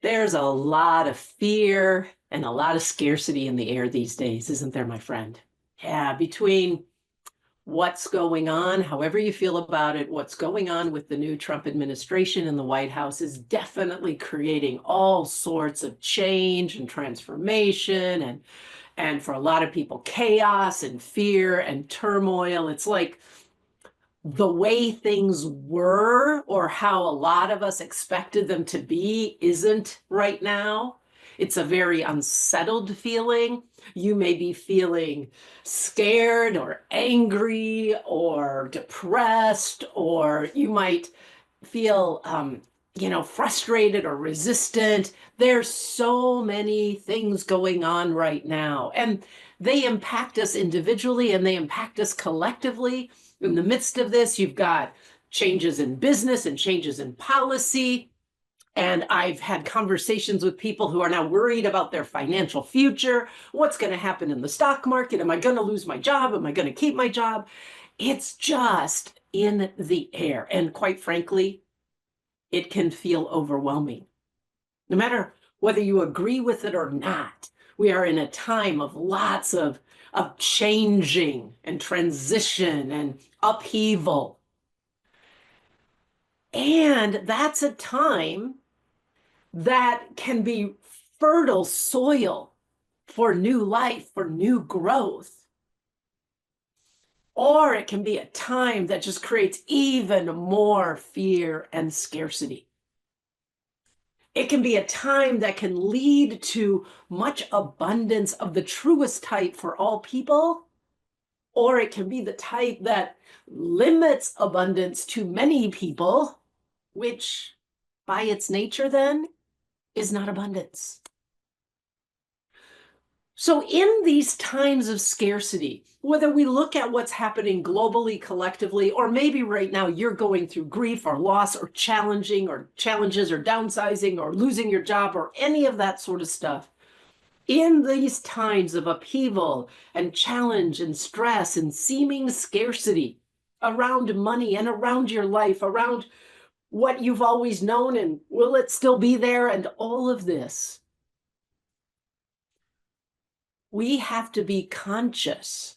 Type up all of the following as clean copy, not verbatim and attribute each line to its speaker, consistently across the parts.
Speaker 1: There's a lot of fear and a lot of scarcity in the air these days, isn't there, my friend? Yeah, between what's going on, however you feel about it, what's going on with the new Trump administration in the White House is definitely creating all sorts of change and transformation and for a lot of people, chaos and fear and turmoil. It's like the way things were or how a lot of us expected them to be isn't right now. It's a very unsettled feeling. You may be feeling scared or angry or depressed, or you might feel, frustrated or resistant. There's so many things going on right now, and they impact us individually and they impact us collectively. In the midst of this, you've got changes in business and changes in policy. And I've had conversations with people who are now worried about their financial future. What's going to happen in the stock market? Am I going to lose my job? Am I going to keep my job? It's just in the air. And quite frankly, it can feel overwhelming. No matter whether you agree with it or not, we are in a time of lots of changing and transition and upheaval. And that's a time that can be fertile soil for new life, for new growth. Or it can be a time that just creates even more fear and scarcity. It can be a time that can lead to much abundance of the truest type for all people, or it can be the type that limits abundance to many people, which by its nature then is not abundance. So in these times of scarcity, whether we look at what's happening globally, collectively, or maybe right now you're going through grief or loss or challenges or downsizing or losing your job or any of that sort of stuff, in these times of upheaval and challenge and stress and seeming scarcity around money and around your life, around what you've always known and will it still be there, and all of this, we have to be conscious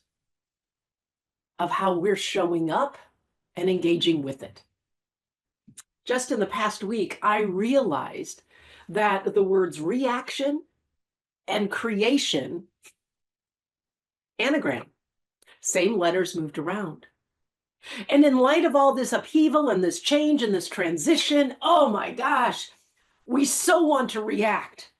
Speaker 1: of how we're showing up and engaging with it. Just in the past week, I realized that the words reaction and creation, anagram, same letters moved around. And in light of all this upheaval and this change and this transition, oh my gosh, we so want to react.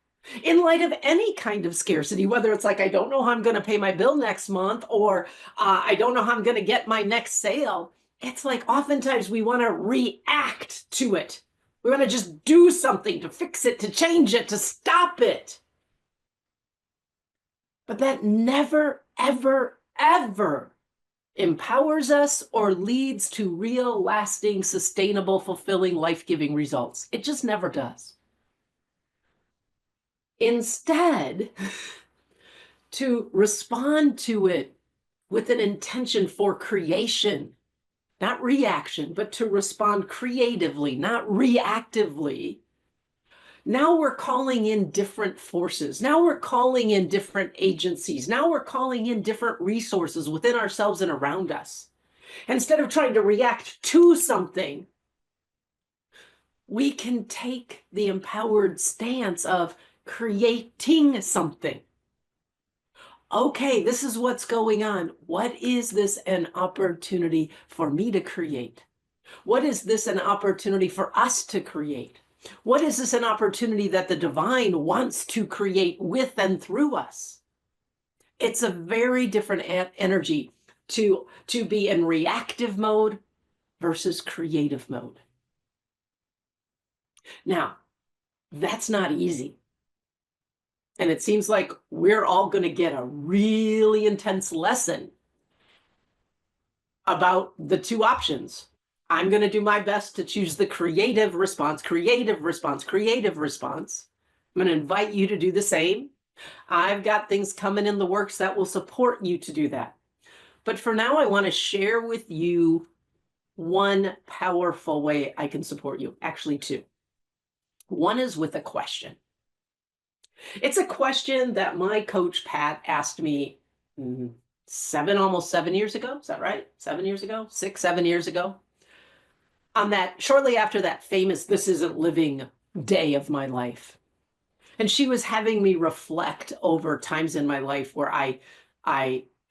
Speaker 1: In light of any kind of scarcity, whether it's like, I don't know how I'm going to pay my bill next month, or I don't know how I'm going to get my next sale, it's like oftentimes we want to react to it. We want to just do something to fix it, to change it, to stop it. But that never, ever, ever empowers us or leads to real, lasting, sustainable, fulfilling, life-giving results. It just never does. Instead, to respond to it with an intention for creation, not reaction, but to respond creatively, not reactively. Now we're calling in different forces. Now we're calling in different agencies. Now we're calling in different resources within ourselves and around us. Instead of trying to react to something, we can take the empowered stance of creating something. Okay, this is what's going on. What is this an opportunity for me to create? What is this an opportunity for us to create? What is this an opportunity that the divine wants to create with and through us? It's a very different energy to be in reactive mode versus creative mode. Now, that's not easy. And it seems like we're all going to get a really intense lesson about the two options. I'm going to do my best to choose the creative response, creative response, creative response. I'm going to invite you to do the same. I've got things coming in the works that will support you to do that. But for now, I want to share with you one powerful way I can support you, actually two. One is with a question. It's a question that my coach, Pat, asked me almost 7 years ago. Is that right? 7 years ago? 7 years ago? On that, shortly after that famous This Isn't Living day of my life. And she was having me reflect over times in my life where I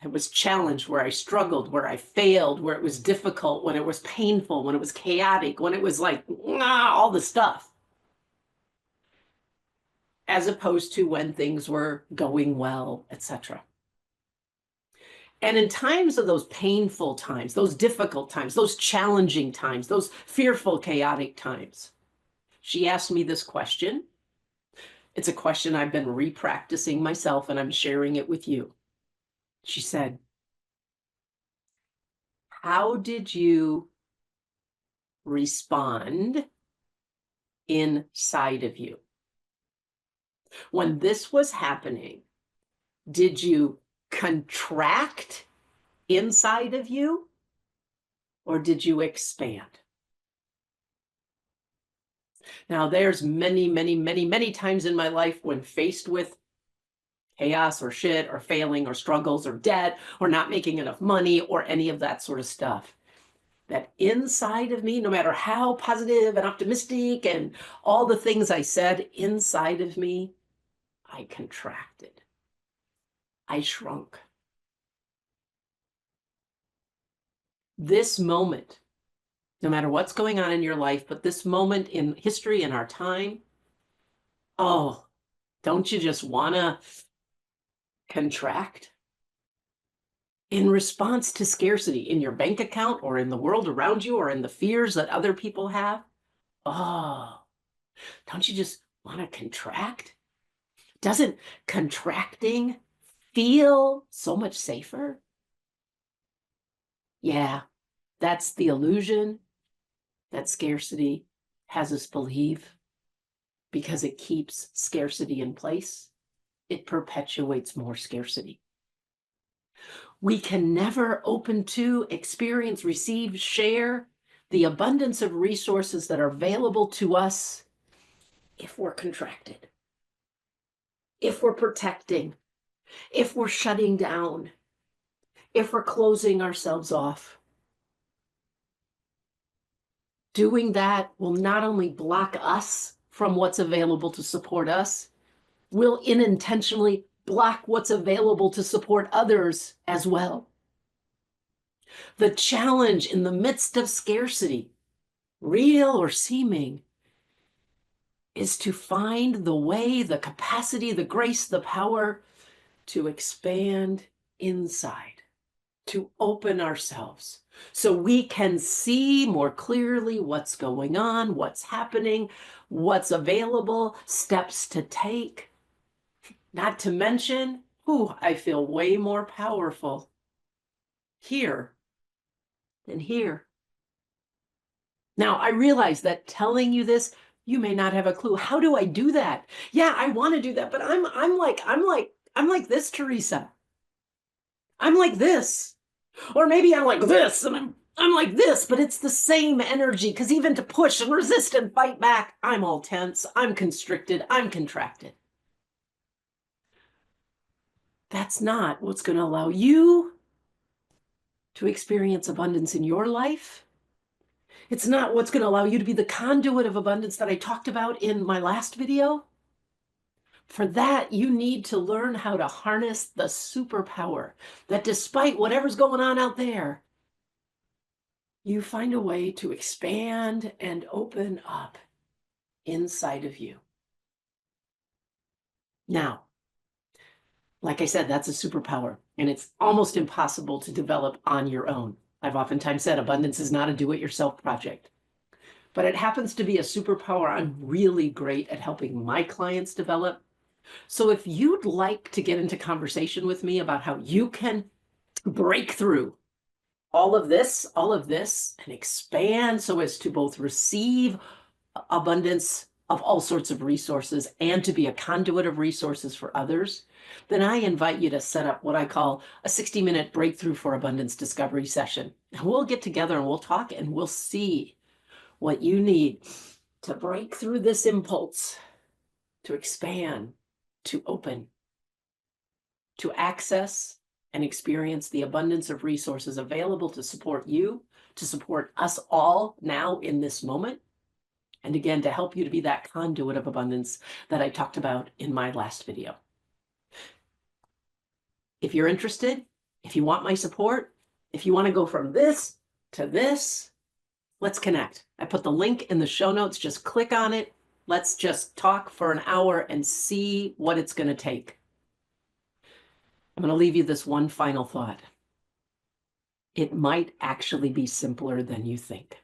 Speaker 1: was challenged, where I struggled, where I failed, where it was difficult, when it was painful, when it was chaotic, when it was like, all the stuff, as opposed to when things were going well, etc. And in times of those painful times, those difficult times, those challenging times, those fearful, chaotic times, she asked me this question. It's a question I've been repracticing myself, and I'm sharing it with you. She said, how did you respond inside of you? When this was happening, did you contract inside of you, or did you expand? Now, there's many, many, many, many times in my life when faced with chaos or shit or failing or struggles or debt or not making enough money or any of that sort of stuff, that inside of me, no matter how positive and optimistic and all the things I said, inside of me, I contracted. I shrunk. This moment, no matter what's going on in your life, but this moment in history, in our time, oh, don't you just want to contract? In response to scarcity in your bank account or in the world around you or in the fears that other people have? Oh, don't you just want to contract? Doesn't contracting feel so much safer? Yeah, that's the illusion that scarcity has us believe, because it keeps scarcity in place. It perpetuates more scarcity. We can never open to, experience, receive, share the abundance of resources that are available to us if we're contracted, if we're protecting, if we're shutting down, if we're closing ourselves off. Doing that will not only block us from what's available to support us, will unintentionally block what's available to support others as well. The challenge in the midst of scarcity, real or seeming, is to find the way, the capacity, the grace, the power to expand inside, to open ourselves so we can see more clearly what's going on, what's happening, what's available, steps to take. Not to mention, I feel way more powerful here than here. Now, I realize that telling you this, you may not have a clue. How do I do that? Yeah, I want to do that, but I'm like this, Teresa. I'm like this. Or maybe I'm like this, and I'm like this, but it's the same energy, because even to push and resist and fight back, I'm all tense, I'm constricted, I'm contracted. That's not what's going to allow you to experience abundance in your life. It's not what's going to allow you to be the conduit of abundance that I talked about in my last video. For that, you need to learn how to harness the superpower that, despite whatever's going on out there, you find a way to expand and open up inside of you. Now, like I said, that's a superpower, and it's almost impossible to develop on your own. I've oftentimes said abundance is not a do-it-yourself project, but it happens to be a superpower I'm really great at helping my clients develop. So if you'd like to get into conversation with me about how you can break through all of this, and expand so as to both receive abundance of all sorts of resources and to be a conduit of resources for others, then I invite you to set up what I call a 60-minute breakthrough for abundance discovery session. And we'll get together and we'll talk and we'll see what you need to break through this impulse, to expand, to open, to access and experience the abundance of resources available to support you, to support us all now in this moment, and again, to help you to be that conduit of abundance that I talked about in my last video. If you're interested, if you want my support, if you want to go from this to this, let's connect. I put the link in the show notes. Just click on it. Let's just talk for an hour and see what it's going to take. I'm going to leave you this one final thought. It might actually be simpler than you think.